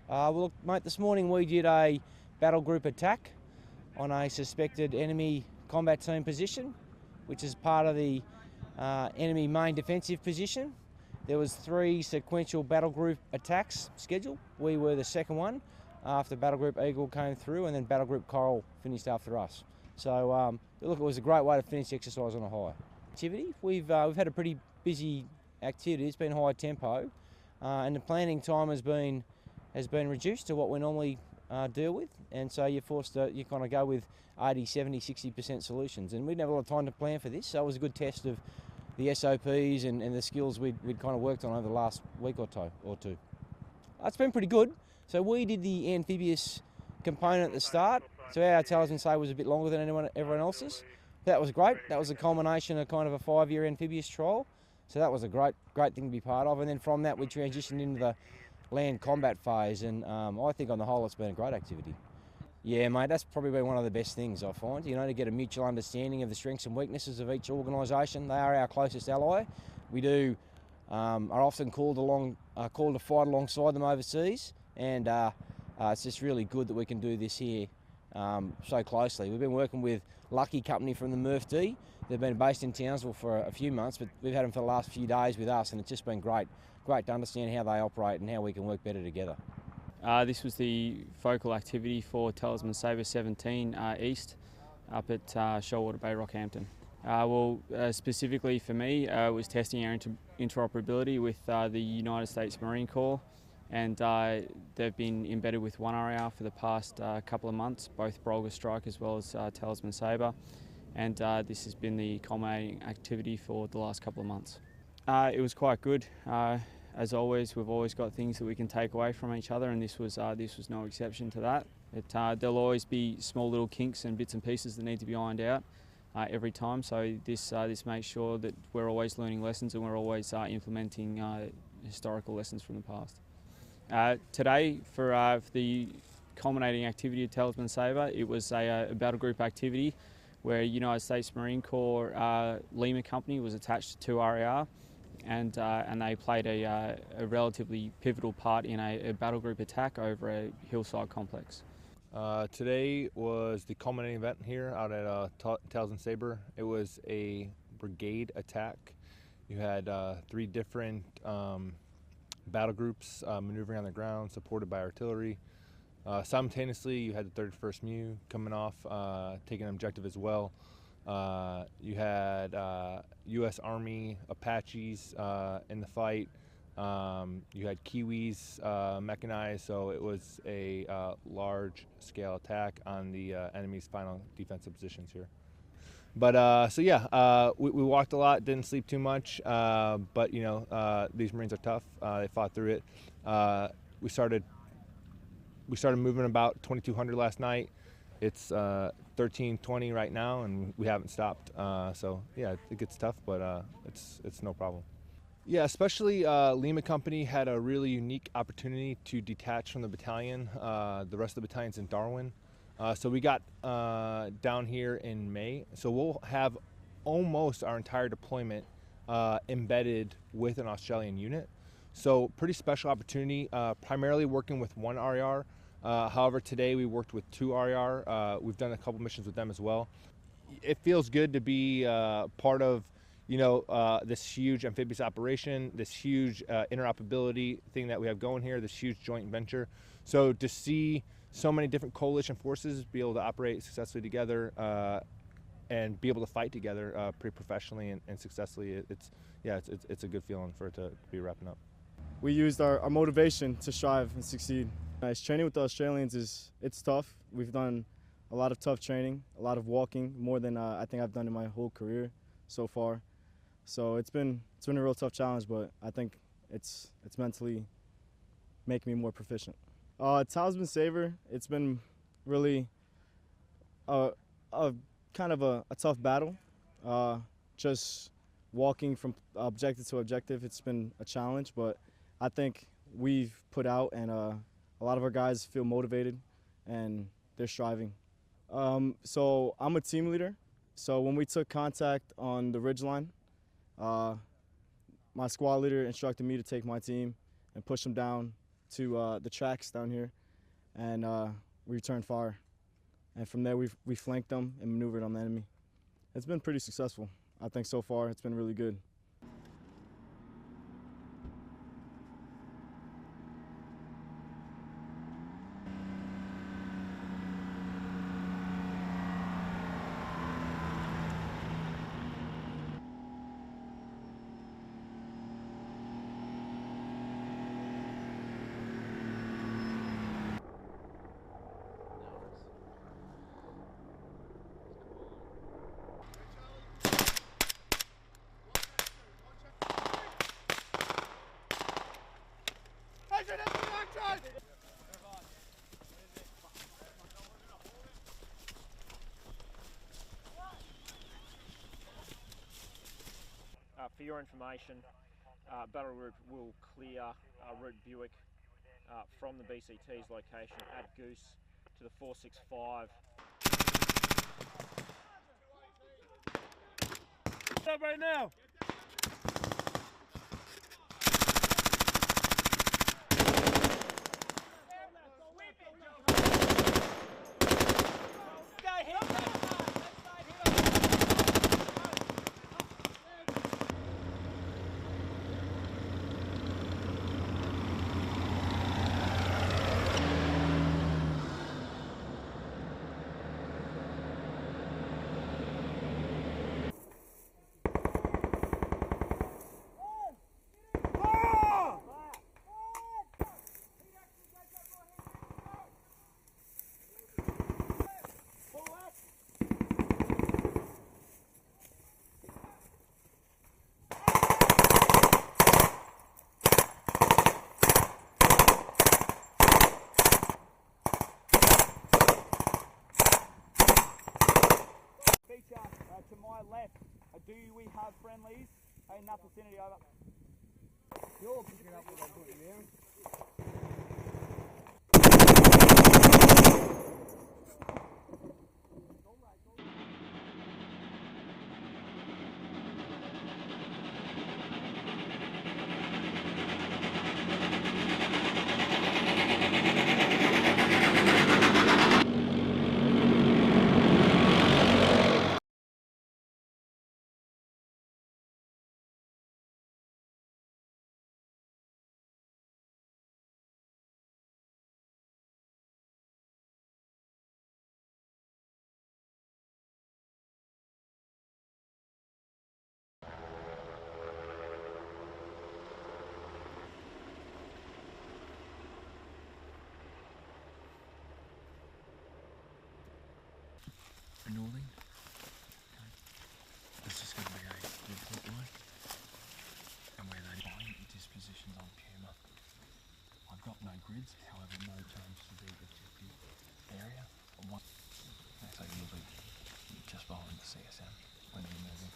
Well, look, mate, this morning we did a battle group attack on a suspected enemy combat team position, which is part of the enemy main defensive position. There was 3 sequential battle group attacks scheduled. We were the second one after battle group Eagle came through, and then battle group Coral finished after us. So look, it was a great way to finish the exercise on a high. Activity, we've had a pretty busy activity. It's been high tempo, and the planning time has been reduced to what we normally deal with, and so you're forced to kind of go with 80, 70, 60% solutions, and we didn't have a lot of time to plan for this, so it was a good test of the SOPs and the skills we'd kind of worked on over the last week or two. It's been pretty good. So we did the amphibious component at the start, so our Talisman Saber was a bit longer than everyone else's. That was great. That was a culmination of kind of a 5-year amphibious trial, so that was a great thing to be part of, and then from that we transitioned into the land combat phase, and I think on the whole it's been a great activity. Yeah, mate, that's probably been one of the best things I find, to get a mutual understanding of the strengths and weaknesses of each organisation. They are our closest ally. We are often called to fight alongside them overseas, and it's just really good that we can do this here so closely. We've been working with Lucky Company from the MRF-D. They've been based in Townsville for a few months, but we've had them for the last few days with us, and it's just been great to understand how they operate and how we can work better together. This was the focal activity for Talisman Saber 17 East up at Shoalwater Bay, Rockhampton. Specifically for me, it was testing our interoperability with the United States Marine Corps, and they've been embedded with 1RAR for the past couple of months, both Brolga Strike as well as Talisman Saber, and this has been the culminating activity for the last couple of months. It was quite good. As always, we've always got things that we can take away from each other, and this was no exception to that. There'll always be small little kinks and bits and pieces that need to be ironed out every time, so this makes sure that we're always learning lessons and we're always implementing historical lessons from the past. Today, for the culminating activity of Talisman Saber, it was a battle group activity where United States Marine Corps Lima Company was attached to 2RAR, and they played a relatively pivotal part in a battle group attack over a hillside complex. Today was the culminating event here out at Talisman Saber. It was a brigade attack. You had 3 different battle groups maneuvering on the ground, supported by artillery. Simultaneously, you had the 31st MU coming off, taking an objective as well. You had U.S. Army Apaches in the fight. You had Kiwis mechanized, so it was a large-scale attack on the enemy's final defensive positions here. But we walked a lot, didn't sleep too much, but these Marines are tough. They fought through it. We started moving about 2200 last night. It's 13:20 right now, and we haven't stopped. So yeah, it gets tough, but it's no problem. Yeah, especially Lima Company had a really unique opportunity to detach from the battalion. The rest of the battalion's in Darwin. So we got down here in May. So we'll have almost our entire deployment embedded with an Australian unit. So pretty special opportunity, primarily working with 1RAR. However, today we worked with 2RAR. We've done a couple missions with them as well. It feels good to be part of this huge amphibious operation, this huge interoperability thing that we have going here, this huge joint venture. So to see so many different coalition forces be able to operate successfully together and be able to fight together pretty professionally and successfully, it's a good feeling for it to be wrapping up. We used our motivation to strive and succeed. Nice training with the Australians it's tough. We've done a lot of tough training, a lot of walking, more than I think I've done in my whole career so far. So it's been a real tough challenge, but I think it's mentally making me more proficient. Talisman Saber, it's been really a kind of a tough battle. Just walking from objective to objective, it's been a challenge, but I think we've put out, and a lot of our guys feel motivated and they're striving. So I'm a team leader. So when we took contact on the ridgeline, my squad leader instructed me to take my team and push them down to the tracks down here, and we returned fire. And from there, we flanked them and maneuvered on the enemy. It's been pretty successful. I think so far it's been really good. For your information, Battle Group will clear Route Buick from the BCT's location at Goose to the 465. What's up right now? To my left, do we have friendlies in that vicinity? Over. You're picking up what I'm doing there. Northing. It's just going to be a midfoot line. And where they find dispositions on Puma. I've got no grids, however no change to the objective area. So you'll be just behind the CSM when you're moving.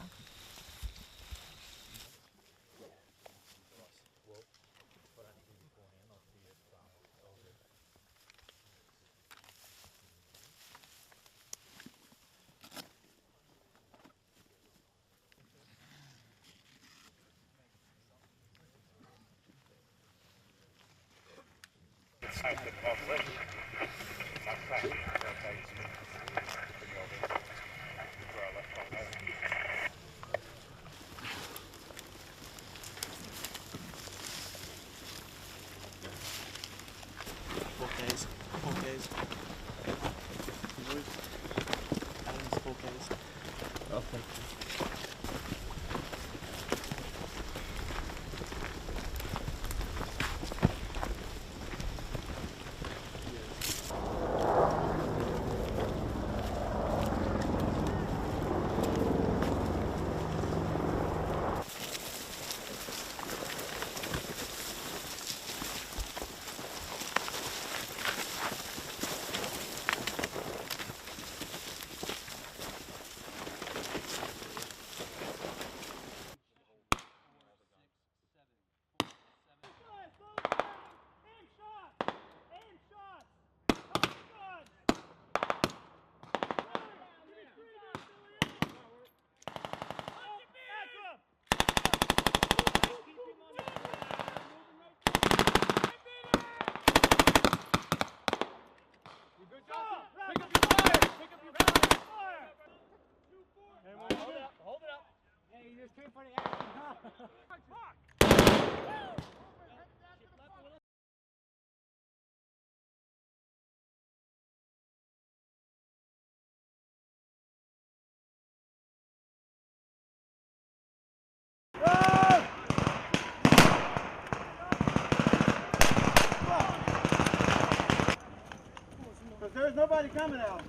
nobody coming out.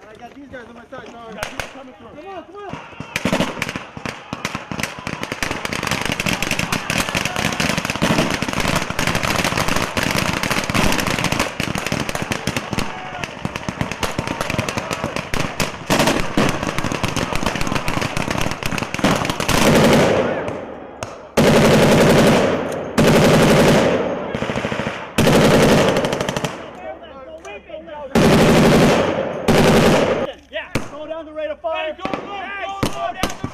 And I got these guys on my side. So I got people coming through. Come on, come on. Yeah, go down the rate of fire. Hey, go down the